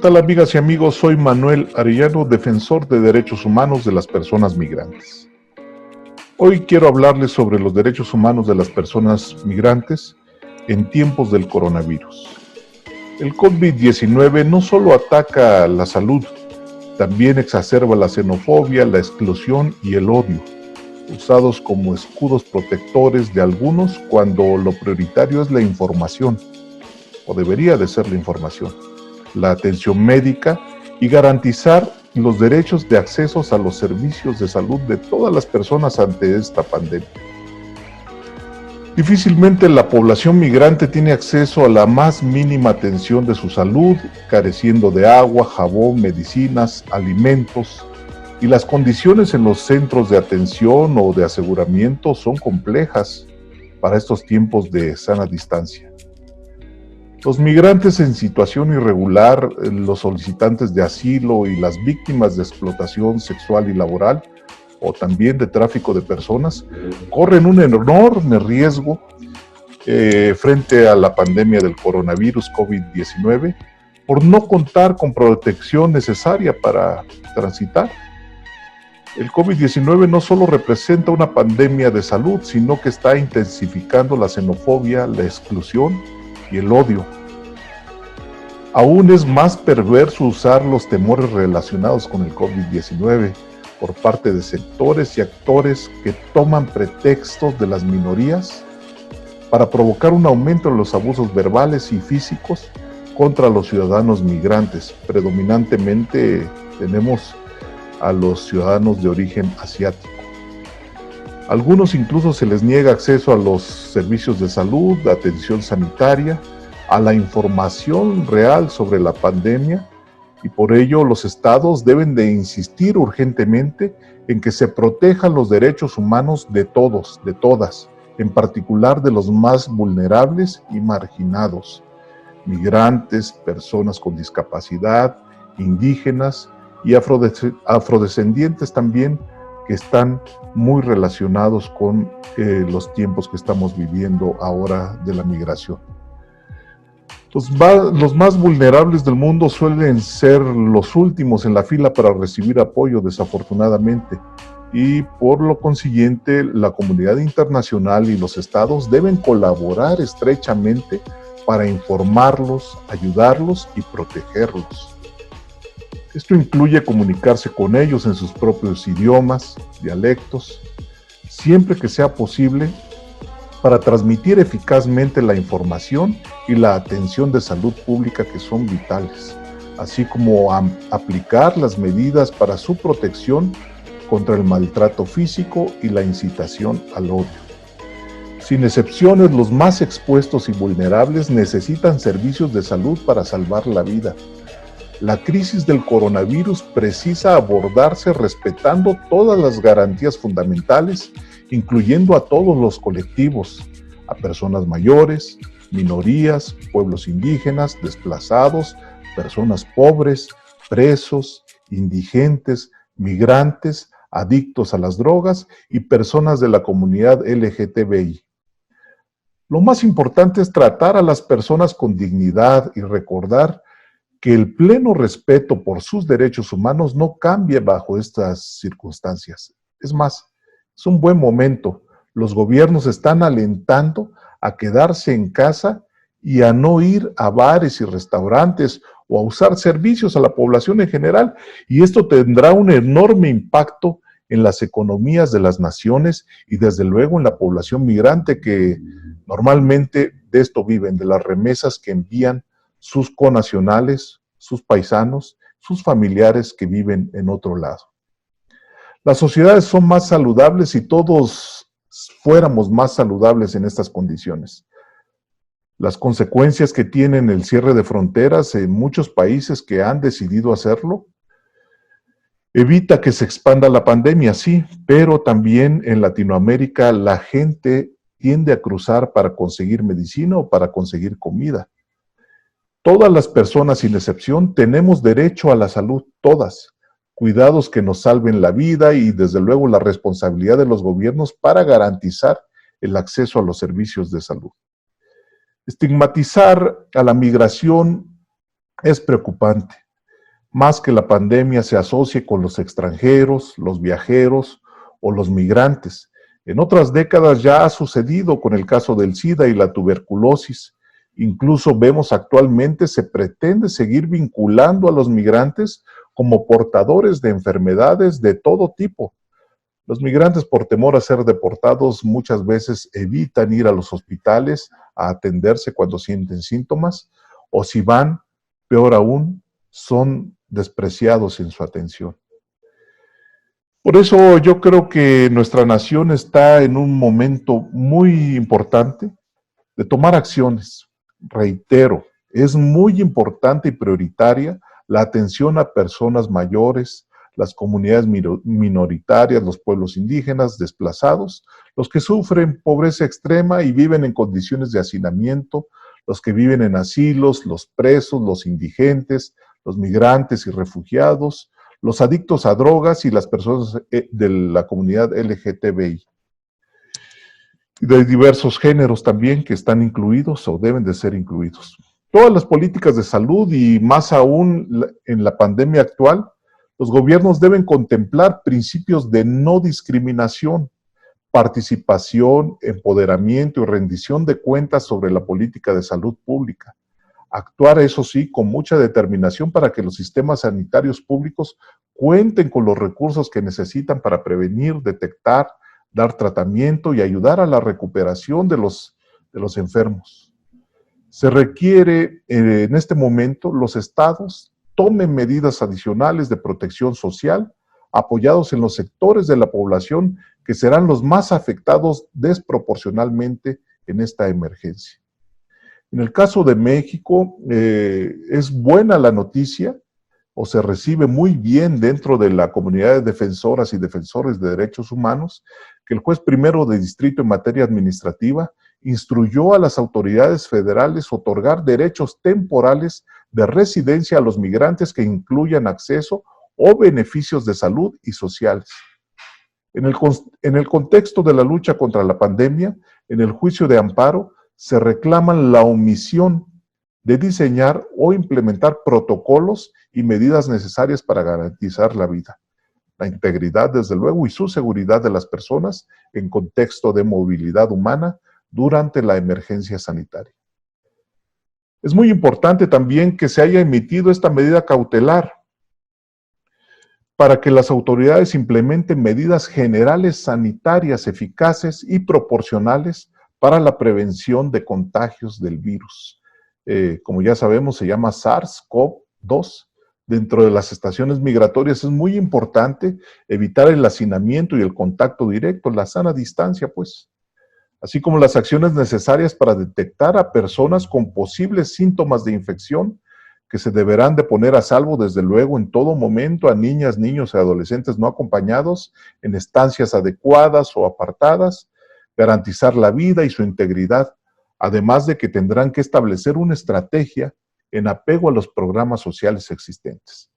tal, amigas y amigos? Soy Manuel Arellano, defensor de derechos humanos de las personas migrantes. Hoy quiero hablarles sobre los derechos humanos de las personas migrantes en tiempos del coronavirus. El COVID-19 no solo ataca la salud, también exacerba la xenofobia, la exclusión y el odio, usados como escudos protectores de algunos cuando lo prioritario es la información, o debería de ser la información, la atención médica y garantizar los derechos de acceso a los servicios de salud de todas las personas ante esta pandemia. Difícilmente la población migrante tiene acceso a la más mínima atención de su salud, careciendo de agua, jabón, medicinas, alimentos, y las condiciones en los centros de atención o de aseguramiento son complejas para estos tiempos de sana distancia. Los migrantes en situación irregular, los solicitantes de asilo y las víctimas de explotación sexual y laboral, o también de tráfico de personas, corren un enorme riesgo frente a la pandemia del coronavirus COVID-19 por no contar con protección necesaria para transitar. El COVID-19 no solo representa una pandemia de salud, sino que está intensificando la xenofobia, la exclusión y el odio. Aún es más perverso usar los temores relacionados con el COVID-19 por parte de sectores y actores que toman pretextos de las minorías para provocar un aumento en los abusos verbales y físicos contra los ciudadanos migrantes. Predominantemente tenemos a los ciudadanos de origen asiático. A algunos incluso se les niega acceso a los servicios de salud, de atención sanitaria, a la información real sobre la pandemia, y por ello los estados deben de insistir urgentemente en que se protejan los derechos humanos de todos, de todas, en particular de los más vulnerables y marginados, migrantes, personas con discapacidad, indígenas y afrodescendientes también, que están muy relacionados con los tiempos que estamos viviendo ahora de la migración. Los más vulnerables del mundo suelen ser los últimos en la fila para recibir apoyo, desafortunadamente, y por lo consiguiente la comunidad internacional y los estados deben colaborar estrechamente para informarlos, ayudarlos y protegerlos. Esto incluye comunicarse con ellos en sus propios idiomas, dialectos, siempre que sea posible, para transmitir eficazmente la información y la atención de salud pública que son vitales, así como aplicar las medidas para su protección contra el maltrato físico y la incitación al odio. Sin excepciones, los más expuestos y vulnerables necesitan servicios de salud para salvar la vida. La crisis del coronavirus precisa abordarse respetando todas las garantías fundamentales, incluyendo a todos los colectivos, a personas mayores, minorías, pueblos indígenas, desplazados, personas pobres, presos, indigentes, migrantes, adictos a las drogas y personas de la comunidad LGTBI. Lo más importante es tratar a las personas con dignidad y recordar que el pleno respeto por sus derechos humanos no cambia bajo estas circunstancias. Es más, es un buen momento. Los gobiernos están alentando a quedarse en casa y a no ir a bares y restaurantes o a usar servicios a la población en general, y esto tendrá un enorme impacto en las economías de las naciones y desde luego en la población migrante que normalmente de esto viven, de las remesas que envían sus connacionales, sus paisanos, sus familiares que viven en otro lado. Las sociedades son más saludables si todos fuéramos más saludables en estas condiciones. Las consecuencias que tienen el cierre de fronteras en muchos países que han decidido hacerlo evita que se expanda la pandemia, sí, pero también en Latinoamérica la gente tiende a cruzar para conseguir medicina o para conseguir comida. Todas las personas, sin excepción, tenemos derecho a la salud, todas. Cuidados que nos salven la vida y, desde luego, la responsabilidad de los gobiernos para garantizar el acceso a los servicios de salud. Estigmatizar a la migración es preocupante. más que la pandemia se asocie con los extranjeros, los viajeros o los migrantes. En otras décadas ya ha sucedido con el caso del SIDA y la tuberculosis. Incluso vemos actualmente se pretende seguir vinculando a los migrantes como portadores de enfermedades de todo tipo. Los migrantes, por temor a ser deportados, muchas veces evitan ir a los hospitales a atenderse cuando sienten síntomas, o si van, peor aún, son despreciados en su atención. Por eso yo creo que nuestra nación está en un momento muy importante de tomar acciones. Reitero, es muy importante y prioritaria la atención a personas mayores, las comunidades minoritarias, los pueblos indígenas, desplazados, los que sufren pobreza extrema y viven en condiciones de hacinamiento, los que viven en asilos, los presos, los indigentes, los migrantes y refugiados, los adictos a drogas y las personas de la comunidad LGTBI. De diversos géneros también que están incluidos o deben de ser incluidos. Todas las políticas de salud y más aún en la pandemia actual, los gobiernos deben contemplar principios de no discriminación, participación, empoderamiento y rendición de cuentas sobre la política de salud pública. Actuar, eso sí, con mucha determinación para que los sistemas sanitarios públicos cuenten con los recursos que necesitan para prevenir, detectar, dar tratamiento y ayudar a la recuperación de los enfermos. Se requiere en este momento los estados tomen medidas adicionales de protección social apoyados en los sectores de la población que serán los más afectados desproporcionalmente en esta emergencia. En el caso de México, es buena la noticia, o se recibe muy bien dentro de la comunidad de defensoras y defensores de derechos humanos, que el juez primero de distrito en materia administrativa instruyó a las autoridades federales otorgar derechos temporales de residencia a los migrantes que incluyan acceso o beneficios de salud y sociales. En el contexto de la lucha contra la pandemia, en el juicio de amparo, se reclaman la omisión de diseñar o implementar protocolos y medidas necesarias para garantizar la vida, la integridad, desde luego, y su seguridad de las personas en contexto de movilidad humana durante la emergencia sanitaria. Es muy importante también que se haya emitido esta medida cautelar para que las autoridades implementen medidas generales sanitarias eficaces y proporcionales para la prevención de contagios del virus. Como ya sabemos, se llama SARS-CoV-2. Dentro de las estaciones migratorias es muy importante evitar el hacinamiento y el contacto directo, la sana distancia, pues, así como las acciones necesarias para detectar a personas con posibles síntomas de infección que se deberán de poner a salvo, desde luego, en todo momento a niñas, niños y adolescentes no acompañados en estancias adecuadas o apartadas, garantizar la vida y su integridad, además de que tendrán que establecer una estrategia en apego a los programas sociales existentes.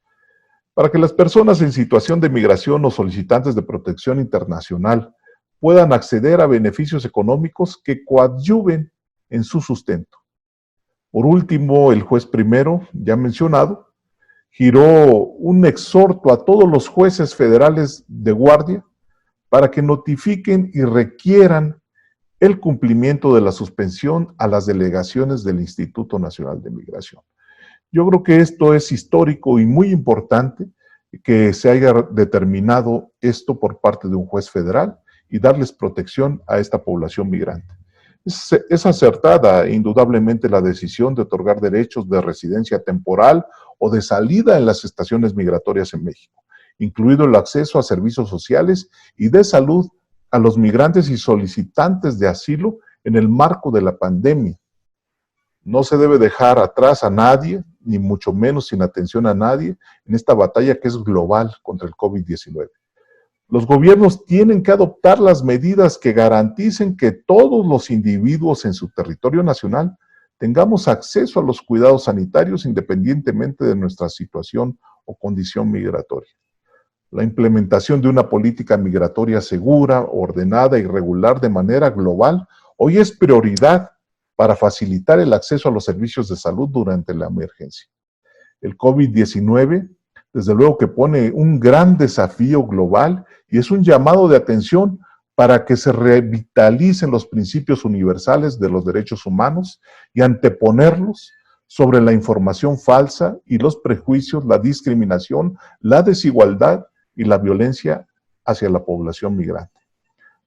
Para que las personas en situación de migración o solicitantes de protección internacional puedan acceder a beneficios económicos que coadyuven en su sustento. Por último, el juez primero, ya mencionado, giró un exhorto a todos los jueces federales de guardia para que notifiquen y requieran el cumplimiento de la suspensión a las delegaciones del Instituto Nacional de Migración. Yo creo que esto es histórico y muy importante que se haya determinado esto por parte de un juez federal y darles protección a esta población migrante. Es acertada indudablemente la decisión de otorgar derechos de residencia temporal o de salida en las estaciones migratorias en México, incluido el acceso a servicios sociales y de salud a los migrantes y solicitantes de asilo en el marco de la pandemia. No se debe dejar atrás a nadie, ni mucho menos sin atención a nadie, en esta batalla que es global contra el COVID-19. Los gobiernos tienen que adoptar las medidas que garanticen que todos los individuos en su territorio nacional tengamos acceso a los cuidados sanitarios independientemente de nuestra situación o condición migratoria. La implementación de una política migratoria segura, ordenada y regular de manera global hoy es prioridad para facilitar el acceso a los servicios de salud durante la emergencia. El COVID-19 Desde luego que pone un gran desafío global y es un llamado de atención para que se revitalicen los principios universales de los derechos humanos y anteponerlos sobre la información falsa y los prejuicios, la discriminación, la desigualdad y la violencia hacia la población migrante.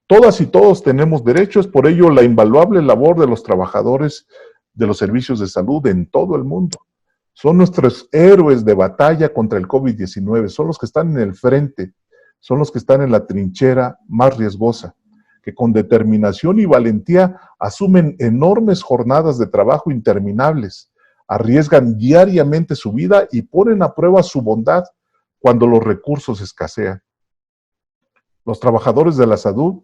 Todas y todos tenemos derechos, por ello la invaluable labor de los trabajadores de los servicios de salud en todo el mundo. Son nuestros héroes de batalla contra el COVID-19, son los que están en el frente, son los que están en la trinchera más riesgosa, que con determinación y valentía asumen enormes jornadas de trabajo interminables, arriesgan diariamente su vida y ponen a prueba su bondad cuando los recursos escasean. Los trabajadores de la salud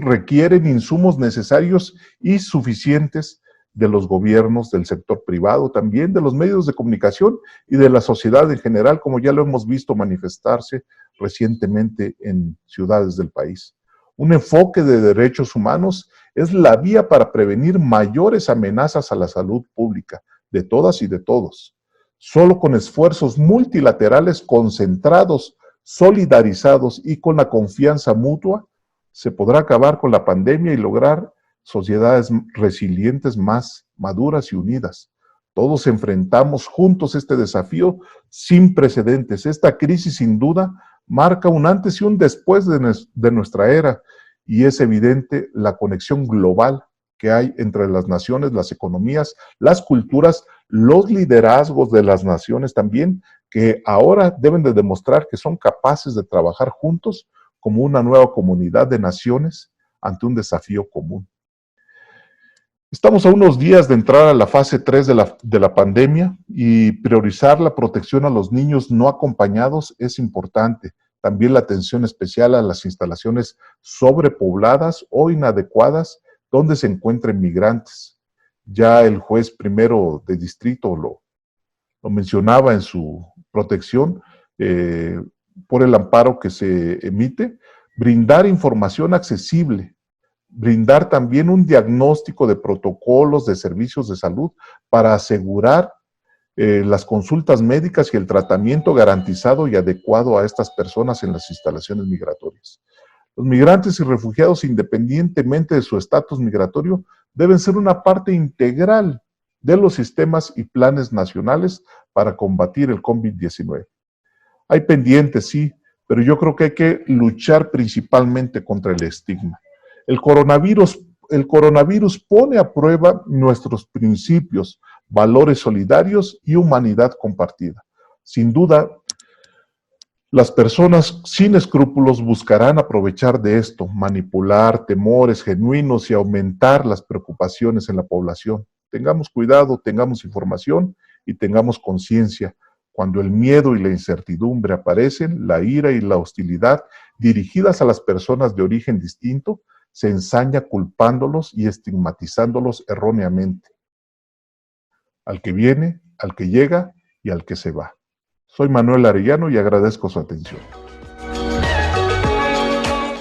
requieren insumos necesarios y suficientes de los gobiernos, del sector privado, también de los medios de comunicación y de la sociedad en general, como ya lo hemos visto manifestarse recientemente en ciudades del país. Un enfoque de derechos humanos es la vía para prevenir mayores amenazas a la salud pública de todas y de todos. Solo con esfuerzos multilaterales concentrados, solidarizados y con la confianza mutua, se podrá acabar con la pandemia y lograr sociedades resilientes más maduras y unidas. Todos enfrentamos juntos este desafío sin precedentes. Esta crisis sin duda marca un antes y un después de nuestra era y es evidente la conexión global que hay entre las naciones, las economías, las culturas, los liderazgos de las naciones también, que ahora deben de demostrar que son capaces de trabajar juntos como una nueva comunidad de naciones ante un desafío común. Estamos a unos días de entrar a la fase 3 de la pandemia y priorizar la protección a los niños no acompañados es importante. También la atención especial a las instalaciones sobrepobladas o inadecuadas donde se encuentren migrantes. Ya el juez primero de distrito lo mencionaba en su protección por el amparo que se emite, brindar información accesible, brindar también un diagnóstico de protocolos de servicios de salud para asegurar las consultas médicas y el tratamiento garantizado y adecuado a estas personas en las instalaciones migratorias. Los migrantes y refugiados, independientemente de su estatus migratorio, deben ser una parte integral de los sistemas y planes nacionales para combatir el COVID-19. Hay pendientes, sí, pero yo creo que hay que luchar principalmente contra el estigma. El coronavirus pone a prueba nuestros principios, valores solidarios y humanidad compartida. Sin duda, las personas sin escrúpulos buscarán aprovechar de esto, manipular temores genuinos y aumentar las preocupaciones en la población. Tengamos cuidado, tengamos información y tengamos conciencia. Cuando el miedo y la incertidumbre aparecen, la ira y la hostilidad dirigidas a las personas de origen distinto se ensaña culpándolos y estigmatizándolos erróneamente. Al que viene, al que llega y al que se va. Soy Manuel Arellano y agradezco su atención.